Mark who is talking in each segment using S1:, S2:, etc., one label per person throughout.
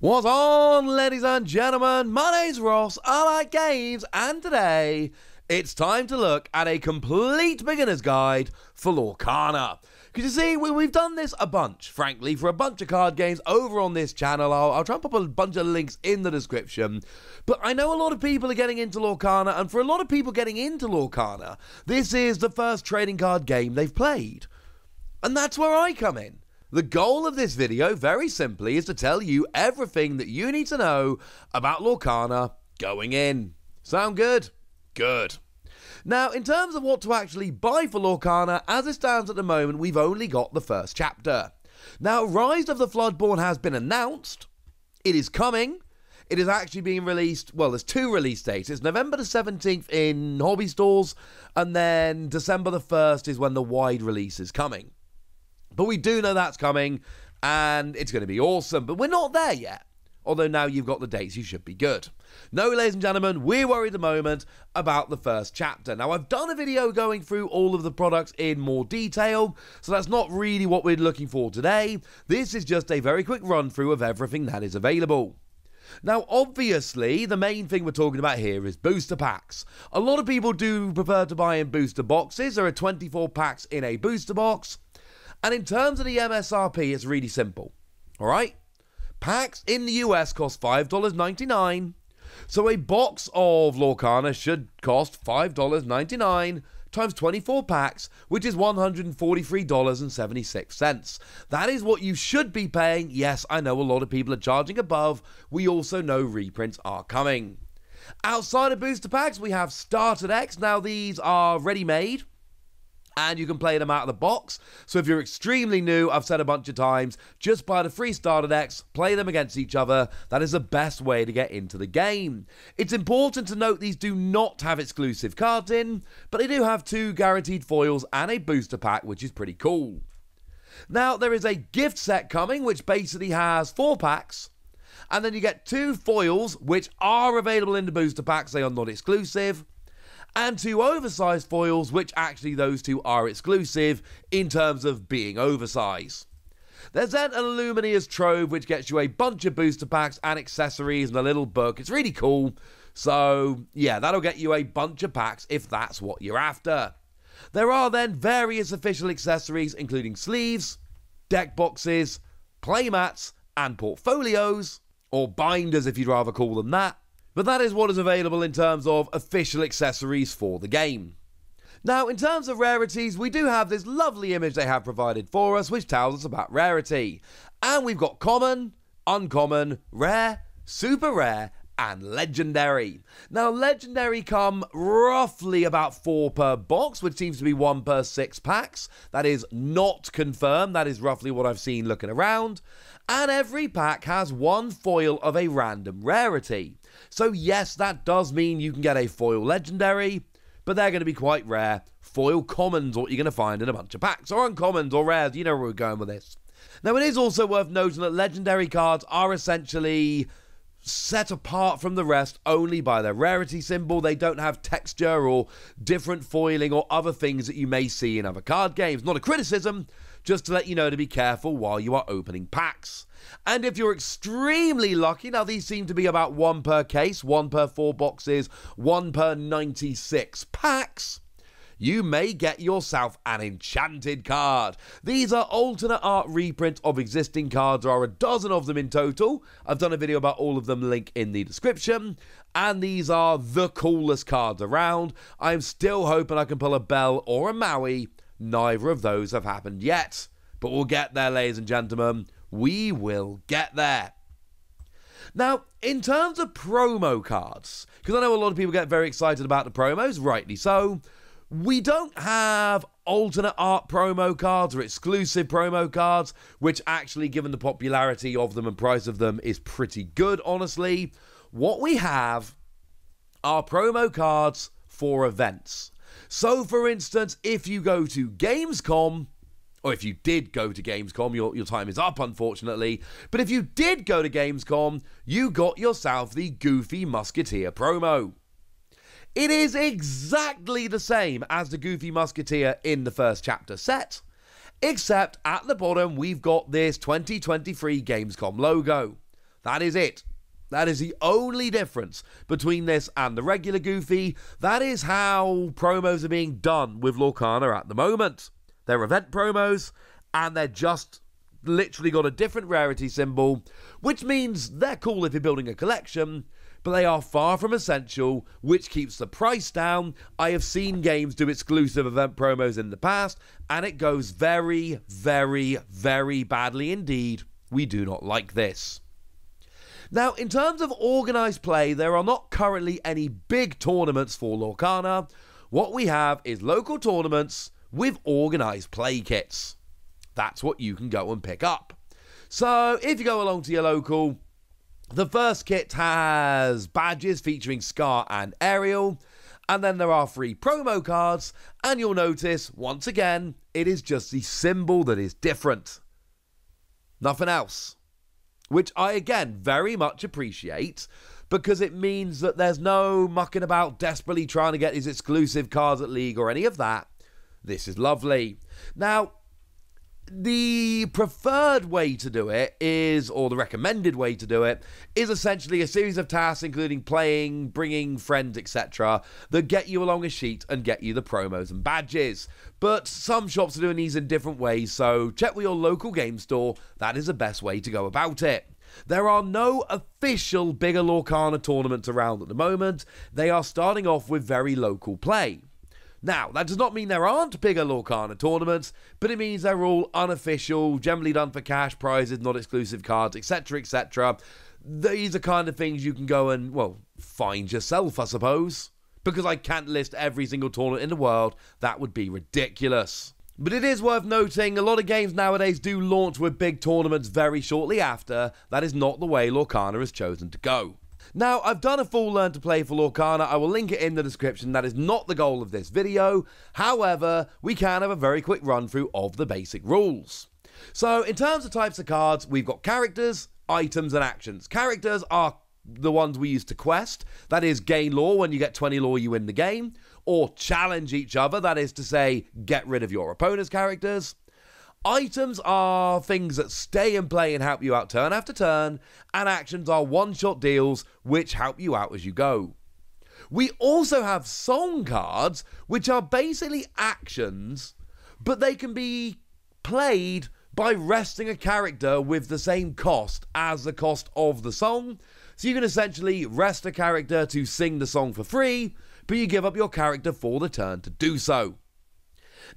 S1: What's on, ladies and gentlemen? My name's Ross, I like games, and today it's time to look at a complete beginner's guide for Lorcana. Because you see, we've done this a bunch, frankly, for a bunch of card games over on this channel. I'll try and pop a bunch of links in the description. But I know a lot of people are getting into Lorcana, and for a lot of people getting into Lorcana, this is the first trading card game they've played. And that's where I come in. The goal of this video, very simply, is to tell you everything that you need to know about Lorcana going in. Sound good? Good. Now, in terms of what to actually buy for Lorcana, as it stands at the moment, we've only got the first chapter. Now, Rise of the Floodborn has been announced. It is coming. It is actually being released, well, there's two release dates. It's November the 17th in hobby stores, and then December the 1st is when the wide release is coming. But we do know that's coming, and it's going to be awesome. But we're not there yet. Although now you've got the dates, you should be good. No, ladies and gentlemen, we're worried at the moment about the first chapter. Now, I've done a video going through all of the products in more detail, so that's not really what we're looking for today. This is just a very quick run-through of everything that is available. Now, obviously, the main thing we're talking about here is booster packs. A lot of people do prefer to buy in booster boxes. There are 24 packs in a booster box. And in terms of the MSRP, it's really simple, alright? Packs in the US cost $5.99, so a box of Lorcana should cost $5.99 times 24 packs, which is $143.76. That is what you should be paying. Yes, I know a lot of people are charging above. We also know reprints are coming. Outside of booster packs, we have starter decks. Now, these are ready-made, and you can play them out of the box. So if you're extremely new, I've said a bunch of times, just buy the free starter decks, play them against each other. That is the best way to get into the game. It's important to note these do not have exclusive cards in, but they do have 2 guaranteed foils and a booster pack, which is pretty cool. Now, there is a gift set coming, which basically has 4 packs, and then you get 2 foils, which are available in the booster packs. They are not exclusive. And 2 oversized foils, which actually those 2 are exclusive in terms of being oversized. There's then an Illuminator's Trove, which gets you a bunch of booster packs and accessories and a little book. It's really cool. So, yeah, that'll get you a bunch of packs if that's what you're after. There are then various official accessories, including sleeves, deck boxes, playmats, and portfolios, or binders if you'd rather call them that. But that is what is available in terms of official accessories for the game. Now, in terms of rarities, we do have this lovely image they have provided for us, which tells us about rarity. And we've got common, uncommon, rare, super rare, and legendary. Now, legendary come roughly about 4 per box, which seems to be 1 per 6 packs. That is not confirmed. That is roughly what I've seen looking around. And every pack has 1 foil of a random rarity. So yes, that does mean you can get a foil legendary, but they're going to be quite rare. Foil commons, what you're going to find in a bunch of packs, or uncommons, or rares. You know where we're going with this. Now, it is also worth noting that legendary cards are essentially set apart from the rest only by their rarity symbol. They don't have texture or different foiling or other things that you may see in other card games. Not a criticism, just to let you know to be careful while you are opening packs. And if you're extremely lucky, now these seem to be about 1 per case, 1 per 4 boxes, 1 per 96 packs, you may get yourself an enchanted card. These are alternate art reprints of existing cards. There are a dozen of them in total. I've done a video about all of them, link in the description. And these are the coolest cards around. I'm still hoping I can pull a Bell or a Maui. Neither of those have happened yet. But we'll get there, ladies and gentlemen. We will get there. Now, in terms of promo cards, because I know a lot of people get very excited about the promos, rightly so, we don't have alternate art promo cards or exclusive promo cards, which actually, given the popularity of them and price of them, is pretty good, honestly. What we have are promo cards for events. So, for instance, if you go to Gamescom, or if you did go to Gamescom, your time is up, unfortunately. But if you did go to Gamescom, you got yourself the Goofy Musketeer promo. It is exactly the same as the Goofy Musketeer in the first chapter set, except at the bottom we've got this 2023 Gamescom logo. That is it. That is the only difference between this and the regular Goofy. That is how promos are being done with Lorcana at the moment. They're event promos, and they're just literally got a different rarity symbol, which means they're cool if you're building a collection, but they are far from essential, which keeps the price down. I have seen games do exclusive event promos in the past, and it goes very, very, very badly indeed. We do not like this. Now, in terms of organised play, there are not currently any big tournaments for Lorcana. What we have is local tournaments with organised play kits. That's what you can go and pick up. So, if you go along to your local, the first kit has badges featuring Scar and Ariel, and then there are free promo cards, and you'll notice, once again, it is just the symbol that is different. Nothing else. Which I, again, very much appreciate, because it means that there's no mucking about desperately trying to get these exclusive cards at League or any of that. This is lovely. Now, the preferred way to do it is, or the recommended way to do it, is essentially a series of tasks including playing, bringing friends, etc. that get you along a sheet and get you the promos and badges. But some shops are doing these in different ways, so check with your local game store. That is the best way to go about it. There are no official bigger Lorcana tournaments around at the moment. They are starting off with very local play. Now, that does not mean there aren't bigger Lorcana tournaments, but it means they're all unofficial, generally done for cash prizes, not exclusive cards, etc, etc. These are kind of things you can go and, well, find yourself, I suppose. Because I can't list every single tournament in the world, that would be ridiculous. But it is worth noting, a lot of games nowadays do launch with big tournaments very shortly after. That is not the way Lorcana has chosen to go. Now, I've done a full learn to play for Lorcana. I will link it in the description. That is not the goal of this video. However, we can have a very quick run through of the basic rules. So, in terms of types of cards, we've got characters, items, and actions. Characters are the ones we use to quest. That is, gain lore. When you get 20 lore, you win the game. Or challenge each other. That is to say, get rid of your opponent's characters. Items are things that stay in play and help you out turn after turn, and actions are one-shot deals which help you out as you go. We also have song cards, which are basically actions, but they can be played by resting a character with the same cost as the cost of the song. So you can essentially rest a character to sing the song for free, but you give up your character for the turn to do so.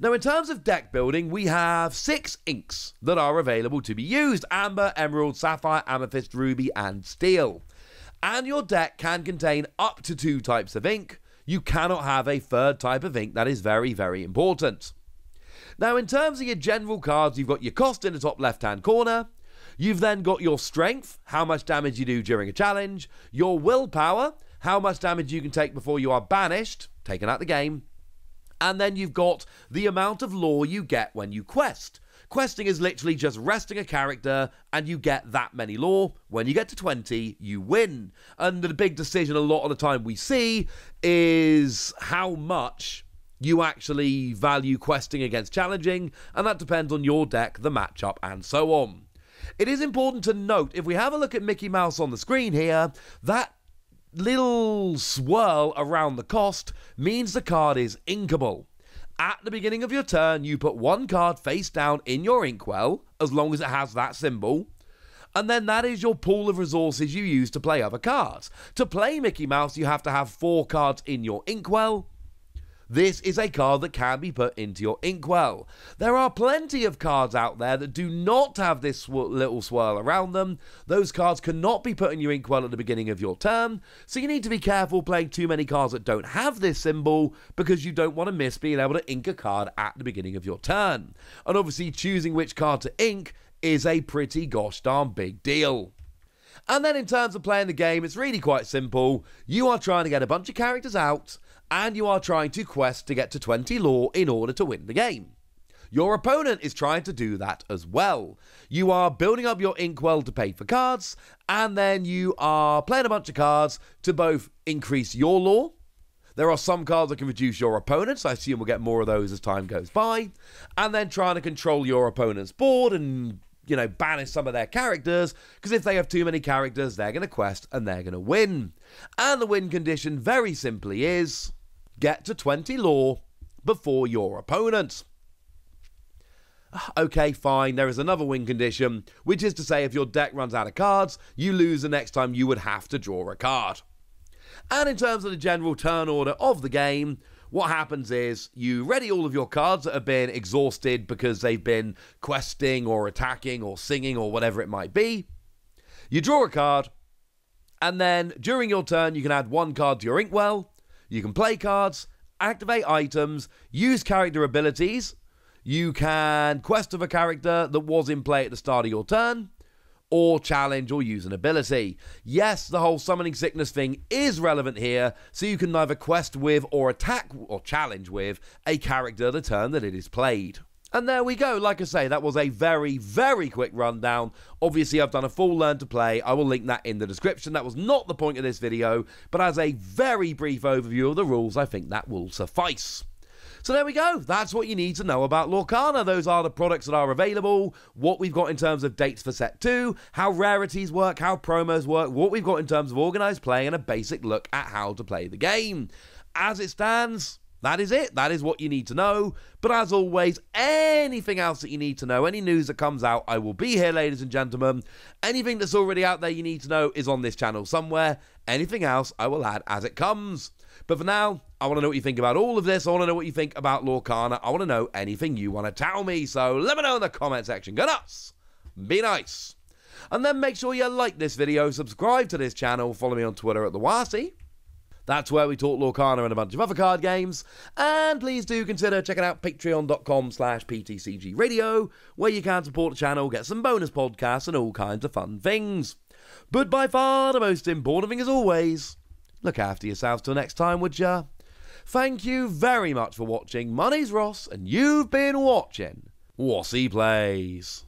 S1: Now, in terms of deck building, we have 6 inks that are available to be used: Amber, Emerald, Sapphire, Amethyst, Ruby, and Steel. And your deck can contain up to 2 types of ink. You cannot have a third type of ink. That is very, very important. Now, in terms of your general cards, you've got your cost in the top left-hand corner. You've then got your strength, how much damage you do during a challenge. Your willpower, how much damage you can take before you are banished, taken out the game. And then you've got the amount of lore you get when you quest. Questing is literally just resting a character and you get that many lore. When you get to 20, you win. And the big decision a lot of the time we see is how much you actually value questing against challenging, and that depends on your deck, the matchup, and so on. It is important to note, if we have a look at Mickey Mouse on the screen here, that little swirl around the cost means the card is inkable. At the beginning of your turn, you put 1 card face down in your inkwell, as long as it has that symbol, and then that is your pool of resources you use to play other cards. To play Mickey Mouse, you have to have 4 cards in your inkwell. This is a card that can be put into your inkwell. There are plenty of cards out there that do not have this little swirl around them. Those cards cannot be put in your inkwell at the beginning of your turn, so you need to be careful playing too many cards that don't have this symbol, because you don't want to miss being able to ink a card at the beginning of your turn. And obviously choosing which card to ink is a pretty gosh darn big deal. And then in terms of playing the game, it's really quite simple. You are trying to get a bunch of characters out, and you are trying to quest to get to 20 lore in order to win the game. Your opponent is trying to do that as well. You are building up your inkwell to pay for cards, and then you are playing a bunch of cards to both increase your lore. There are some cards that can reduce your opponents. I assume we'll get more of those as time goes by. And then trying to control your opponent's board and banish some of their characters, because if they have too many characters, they're going to quest and they're going to win. And the win condition very simply is get to 20 lore before your opponent. Okay, fine, there is another win condition, which is to say if your deck runs out of cards, you lose the next time you would have to draw a card. And in terms of the general turn order of the game, what happens is you ready all of your cards that have been exhausted because they've been questing or attacking or singing or whatever it might be. You draw a card, and then during your turn you can add one card to your inkwell, you can play cards, activate items, use character abilities, you can quest of a character that was in play at the start of your turn, or challenge or use an ability. Yes, the whole summoning sickness thing is relevant here, so you can neither quest with or attack or challenge with a character the turn that it is played. And there we go. Like I say, that was a very, very quick rundown. Obviously, I've done a full learn to play. I will link that in the description. That was not the point of this video, but as a very brief overview of the rules, I think that will suffice. So there we go, that's what you need to know about Lorcana. Those are the products that are available, what we've got in terms of dates for set 2, how rarities work, how promos work, what we've got in terms of organised play, and a basic look at how to play the game. As it stands, that is it, that is what you need to know. But as always, anything else that you need to know, any news that comes out, I will be here, ladies and gentlemen. Anything that's already out there you need to know is on this channel somewhere. Anything else, I will add as it comes. But for now, I want to know what you think about all of this. I want to know what you think about Lorcana. I want to know anything you want to tell me. So let me know in the comment section. Go nuts. Be nice. And then make sure you like this video, subscribe to this channel, follow me on Twitter at TheWarsy. That's where we talk Lorcana and a bunch of other card games. And please do consider checking out patreon.com/PTCGradio, where you can support the channel, get some bonus podcasts and all kinds of fun things. But by far the most important thing as always, look after yourselves till next time, would ya? Thank you very much for watching. My name's Ross, and you've been watching Wassy Plays.